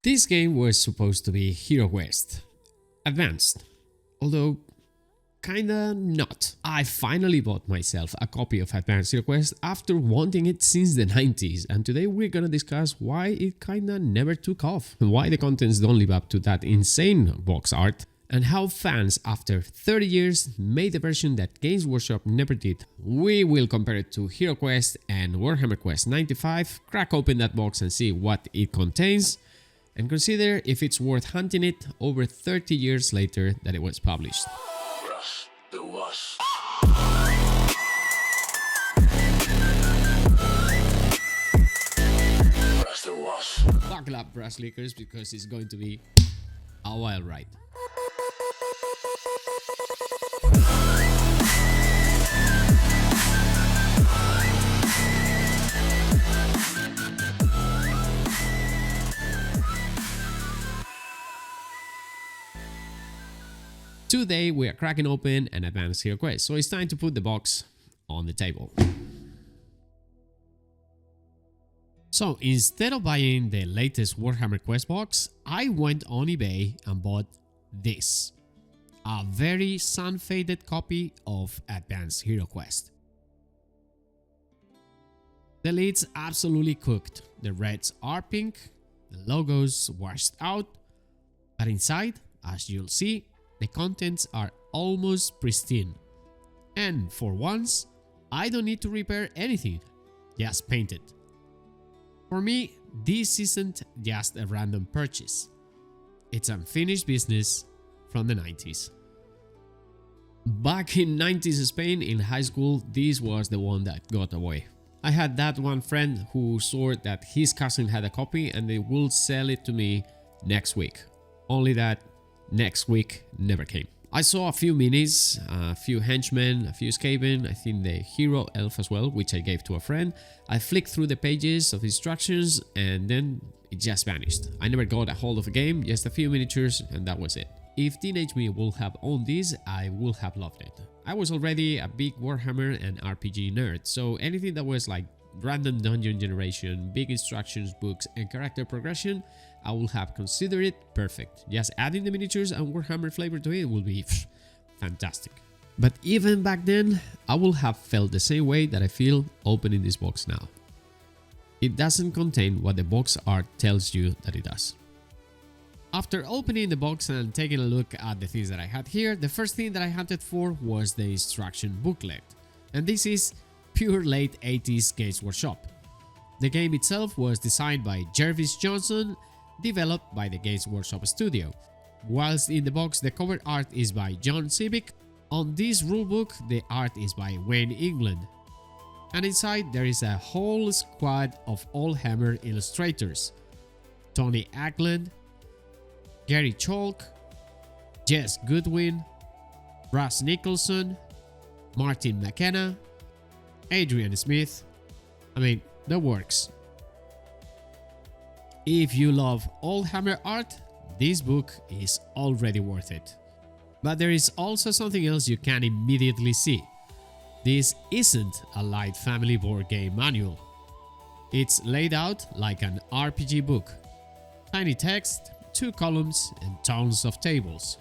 This game was supposed to be HeroQuest Advanced, although kinda not. I finally bought myself a copy of Advanced HeroQuest after wanting it since the 90s, and today we're gonna discuss why it kinda never took off, and why the contents don't live up to that insane box art, and how fans after 30 years made the version that Games Workshop never did. We will compare it to HeroQuest and Warhammer Quest 95, crack open that box and see what it contains, and consider if it's worth hunting it over 30 years later that it was published. Buckle up, brass lickers, because it's going to be a wild ride. Today we are cracking open an Advanced HeroQuest, so it's time to put the box on the table. So instead of buying the latest Warhammer Quest box, I went on eBay and bought this. A very sun-faded copy of Advanced HeroQuest. The lid's absolutely cooked, the reds are pink, the logo's washed out, but inside, as you'll see, the contents are almost pristine. And for once, I don't need to repair anything, just paint it. For me, this isn't just a random purchase. It's unfinished business from the 90s. Back in 90s Spain in high school, this was the one that got away. I had that one friend who swore that his cousin had a copy and they will sell it to me next week. Only that next week never came. I saw a few minis, a few henchmen, a few Skaven, I think the hero elf as well, which I gave to a friend. I flicked through the pages of instructions and then it just vanished. I never got a hold of a game, just a few miniatures, and that was it. If teenage me would have owned this, I would have loved it. I was already a big Warhammer and RPG nerd, so anything that was like random dungeon generation, big instructions books and character progression, I would have considered it perfect. Just adding the miniatures and Warhammer flavor to it will be fantastic. But even back then, I would have felt the same way that I feel opening this box now. It doesn't contain what the box art tells you that it does. After opening the box and taking a look at the things that I had here, the first thing that I hunted for was the instruction booklet. And this is pure late 80s Games Workshop. The game itself was designed by Jervis Johnson, developed by the Games Workshop studio. Whilst in the box the cover art is by John Civic, on this rulebook the art is by Wayne England. And inside there is a whole squad of Allhammer illustrators. Tony Ackland, Gary Chalk, Jess Goodwin, Russ Nicholson, Martin McKenna, Adrian Smith. I mean, the works. If you love Allhammer art, this book is already worth it. But there is also something else you can immediately see. This isn't a light family board game manual. It's laid out like an RPG book. Tiny text, 2 columns and tons of tables.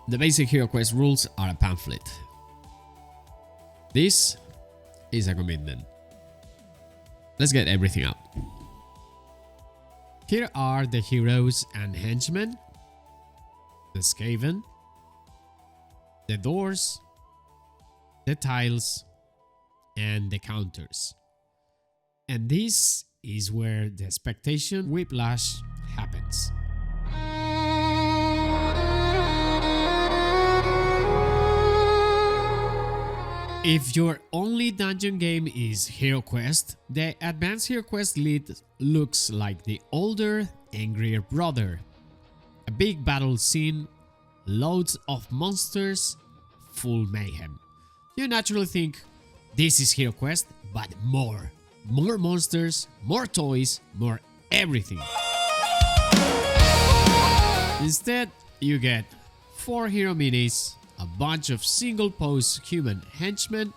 The basic HeroQuest rules are a pamphlet. This is a commitment. Let's get everything out. Here are the heroes and henchmen, the Skaven, the doors, the tiles, and the counters. And this is where the expectation whiplash happens. If your only dungeon game is HeroQuest, the Advanced HeroQuest lead looks like the older, angrier brother. A big battle scene, loads of monsters, full mayhem. You naturally think, this is HeroQuest, but more. More monsters, more toys, more everything. Instead, you get 4 hero minis, a bunch of single-pose human henchmen,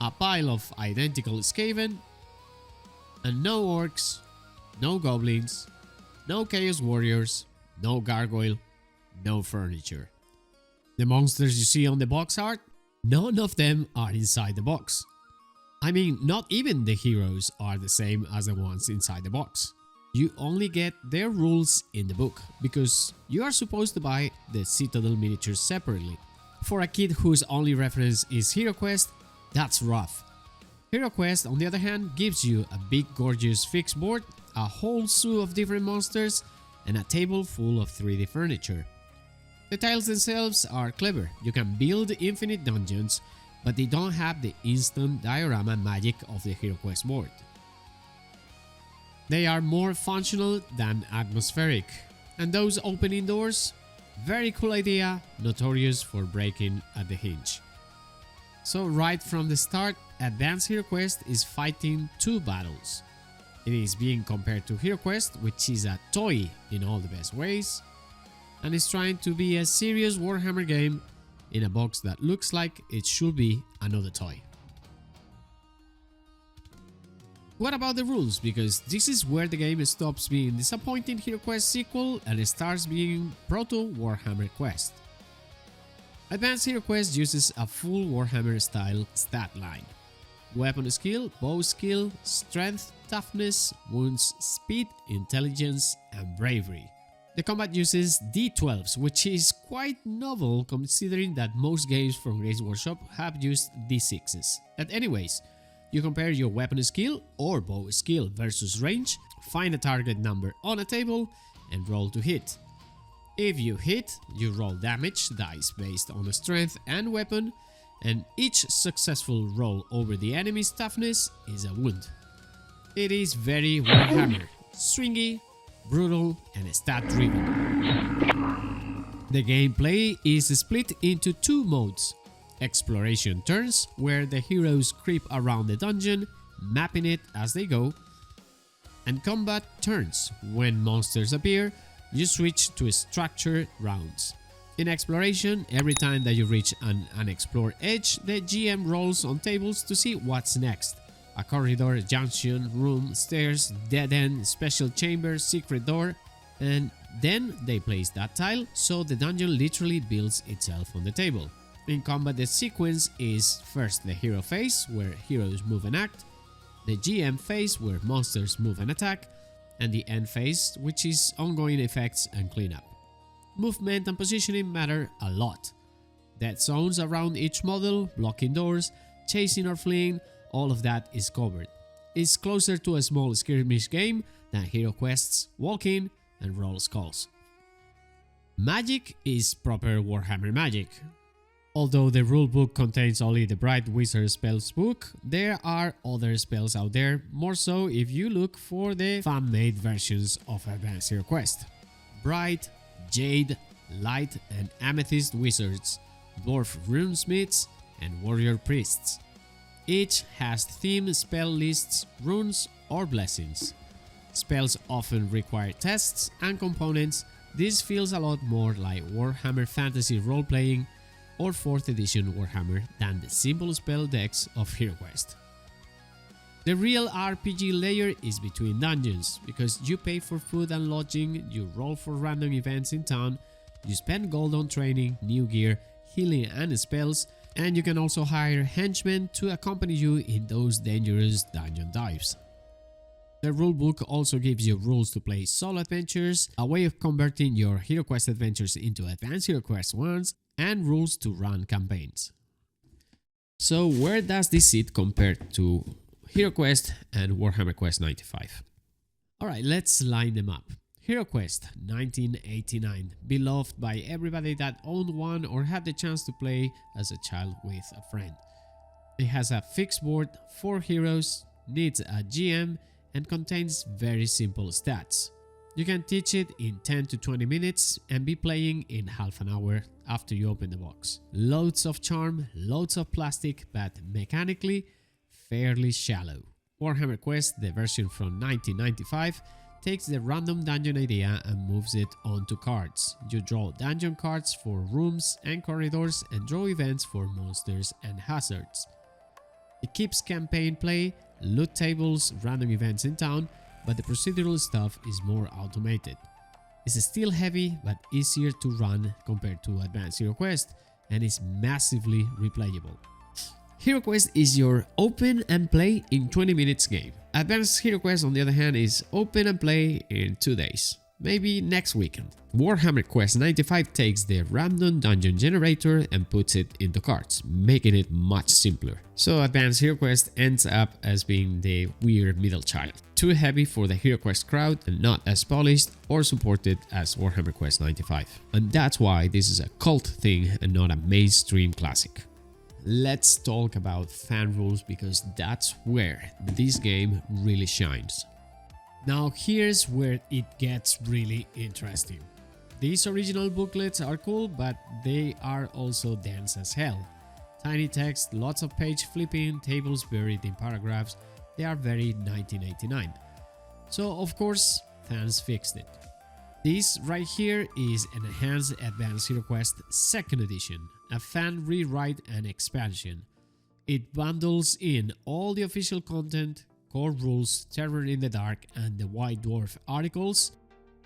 a pile of identical Skaven, and no orcs, no goblins, No Chaos Warriors, no Gargoyle, no furniture. The monsters you see on the box art, none of them are inside the box. I mean, not even the heroes are the same as the ones inside the box. You only get their rules in the book, because you are supposed to buy the Citadel miniatures separately. For a kid whose only reference is HeroQuest, that's rough. HeroQuest, on the other hand, gives you a big gorgeous fixed board, a whole zoo of different monsters, and a table full of 3D furniture. The tiles themselves are clever. You can build infinite dungeons, but they don't have the instant diorama magic of the HeroQuest board. They are more functional than atmospheric. And those opening doors? Very cool idea, notorious for breaking at the hinge. So right from the start, Advanced HeroQuest is fighting two battles. It is being compared to HeroQuest, which is a toy in all the best ways, and is trying to be a serious Warhammer game in a box that looks like it should be another toy. What about the rules? Because this is where the game stops being disappointing HeroQuest sequel and starts being proto-Warhammer Quest. Advanced HeroQuest uses a full Warhammer style stat line. Weapon skill, bow skill, strength, toughness, wounds, speed, intelligence, and bravery. The combat uses D12s, which is quite novel considering that most games from Games Workshop have used D6s. But anyways, you compare your weapon skill or bow skill versus range, find a target number on a table, and roll to hit. If you hit, you roll damage dice based on the strength and weapon, and each successful roll over the enemy's toughness is a wound. It is very Warhammer, swingy, brutal, and stat driven. The gameplay is split into two modes: exploration turns, where the heroes creep around the dungeon, mapping it as they go, and combat turns. When monsters appear, you switch to structured rounds. In exploration, every time that you reach an unexplored edge, the GM rolls on tables to see what's next. A corridor, junction, room, stairs, dead end, special chamber, secret door, and then they place that tile, so the dungeon literally builds itself on the table. In combat, the sequence is first the hero phase, where heroes move and act, the GM phase, where monsters move and attack, and the end phase, which is ongoing effects and cleanup. Movement and positioning matter a lot. Dead zones around each model, blocking doors, chasing or fleeing, all of that is covered. It's closer to a small skirmish game than HeroQuest's walk in and roll skulls. Magic is proper Warhammer magic. Although the rulebook contains only the Bright Wizard spells book, there are other spells out there, more so if you look for the fan-made versions of Advanced HeroQuest. Bright, Jade, Light and Amethyst Wizards, Dwarf Runesmiths, and Warrior Priests. Each has theme spell lists, runes, or blessings. Spells often require tests and components. This feels a lot more like Warhammer Fantasy role-playing or 4th edition Warhammer than the simple spell decks of HeroQuest. The real RPG layer is between dungeons, because you pay for food and lodging, you roll for random events in town, you spend gold on training, new gear, healing and spells, and you can also hire henchmen to accompany you in those dangerous dungeon dives. The rulebook also gives you rules to play solo adventures, a way of converting your HeroQuest adventures into Advanced HeroQuest ones, and rules to run campaigns. So where does this sit compared to HeroQuest and Warhammer Quest 95? Alright, let's line them up. HeroQuest 1989, beloved by everybody that owned one or had the chance to play as a child with a friend. It has a fixed board, 4 heroes, needs a GM, and contains very simple stats. You can teach it in 10 to 20 minutes and be playing in half an hour after you open the box. Loads of charm, loads of plastic, but mechanically fairly shallow. Warhammer Quest, the version from 1995, takes the random dungeon idea and moves it onto cards. You draw dungeon cards for rooms and corridors and draw events for monsters and hazards. It keeps campaign play, loot tables, random events in town, but the procedural stuff is more automated. It's still heavy, but easier to run compared to Advanced HeroQuest, and is massively replayable. HeroQuest is your open and play in 20 minutes game. Advanced HeroQuest, on the other hand, is open and play in 2 days. Maybe next weekend. Warhammer Quest 95 takes the random dungeon generator and puts it into cards, making it much simpler. So Advanced HeroQuest ends up as being the weird middle child. Too heavy for the HeroQuest crowd and not as polished or supported as Warhammer Quest 95. And that's why this is a cult thing and not a mainstream classic. Let's talk about fan rules, because that's where this game really shines. Now here's where it gets really interesting. These original booklets are cool, but they are also dense as hell. Tiny text, lots of page flipping, tables buried in paragraphs. They are very 1989. So of course, fans fixed it. This right here is an enhanced Advanced HeroQuest 2nd edition, a fan rewrite and expansion. It bundles in all the official content, core rules, Terror in the Dark, and the White Dwarf articles,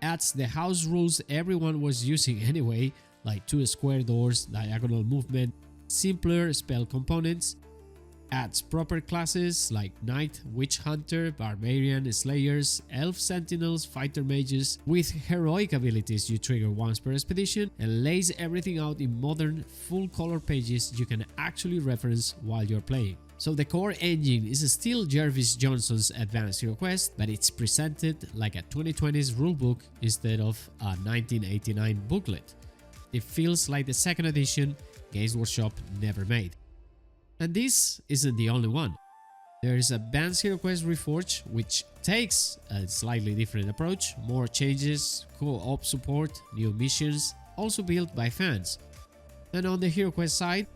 adds the house rules everyone was using anyway, like 2 square doors, diagonal movement, simpler spell components, adds proper classes like Knight, Witch Hunter, Barbarian, Slayers, Elf Sentinels, Fighter Mages, with heroic abilities you trigger once per expedition, and lays everything out in modern, full-color pages you can actually reference while you're playing. So the core engine is still Jervis Johnson's Advanced HeroQuest, but it's presented like a 2020s rulebook instead of a 1989 booklet. It feels like the 2nd edition Games Workshop never made. And this isn't the only one. There is Advanced HeroQuest Reforged, which takes a slightly different approach, more changes, co-op support, new missions, also built by fans. And on the HeroQuest side,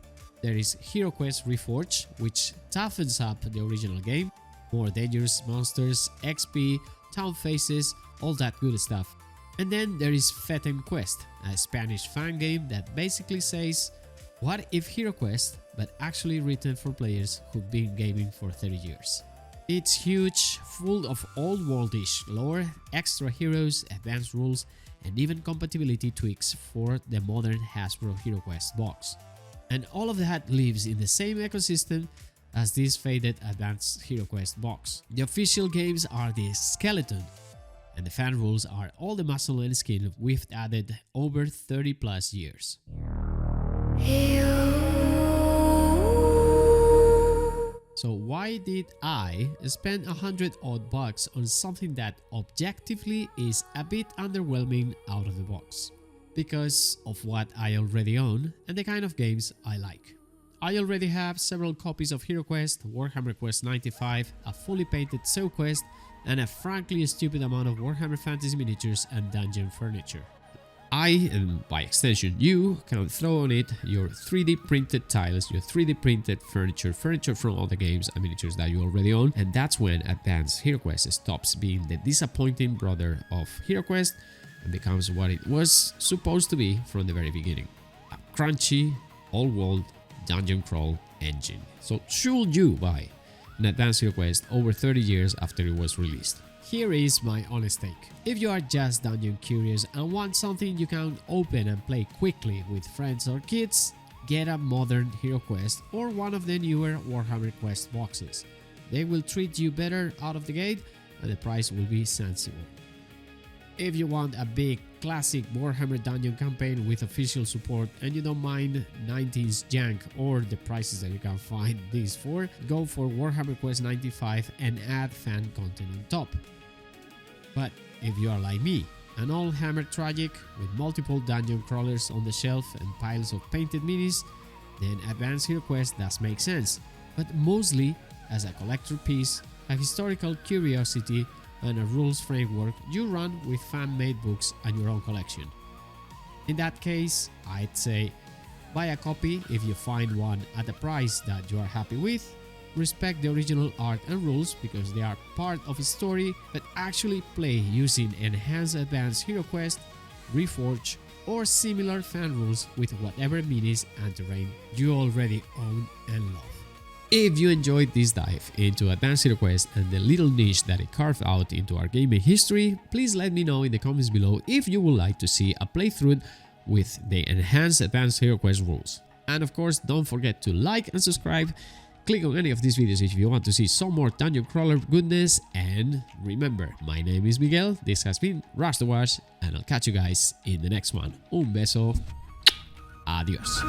there is HeroQuest Reforged, which toughens up the original game, more dangerous monsters, XP, town faces, all that good stuff. And then there is Feten Quest, a Spanish fan game that basically says, what if HeroQuest, but actually written for players who've been gaming for 30 years. It's huge, full of old-worldish lore, extra heroes, advanced rules, and even compatibility tweaks for the modern Hasbro HeroQuest box. And all of that lives in the same ecosystem as this faded Advanced HeroQuest box. The official games are the skeleton, and the fan rules are all the muscle and skin we've added over 30 plus years. So why did I spend $100 on something that objectively is a bit underwhelming out of the box? Because of what I already own and the kind of games I like. I already have several copies of HeroQuest, Warhammer Quest 95, a fully painted HeroQuest, and a frankly stupid amount of Warhammer Fantasy miniatures and dungeon furniture. I, and by extension you, can throw on it your 3D printed tiles, your 3D printed furniture from other games and miniatures that you already own, and that's when Advanced HeroQuest stops being the disappointing brother of HeroQuest and becomes what it was supposed to be from the very beginning. A crunchy, all-world dungeon crawl engine. So should you buy an Advanced HeroQuest over 30 years after it was released? Here is my honest take. If you are just dungeon curious and want something you can open and play quickly with friends or kids, get a modern HeroQuest or one of the newer Warhammer Quest boxes. They will treat you better out of the gate and the price will be sensible. If you want a big classic Warhammer dungeon campaign with official support and you don't mind 90s jank or the prices that you can find these for, go for Warhammer Quest 95 and add fan content on top. But if you are like me, an old Hammer Tragic with multiple dungeon crawlers on the shelf and piles of painted minis, then Advanced HeroQuest does make sense, but mostly as a collector piece, a historical curiosity, and a rules framework you run with fan-made books and your own collection. In that case, I'd say buy a copy if you find one at a price that you are happy with, respect the original art and rules because they are part of a story, but actually play using enhanced Advanced HeroQuest, Reforged, or similar fan rules with whatever minis and terrain you already own and love. If you enjoyed this dive into Advanced HeroQuest and the little niche that it carved out into our gaming history, please let me know in the comments below if you would like to see a playthrough with the enhanced Advanced HeroQuest rules. And of course, don't forget to like and subscribe. Click on any of these videos if you want to see some more dungeon crawler goodness. And remember, my name is Miguel, this has been Rush the Watch, and I'll catch you guys in the next one. Un beso. Adiós.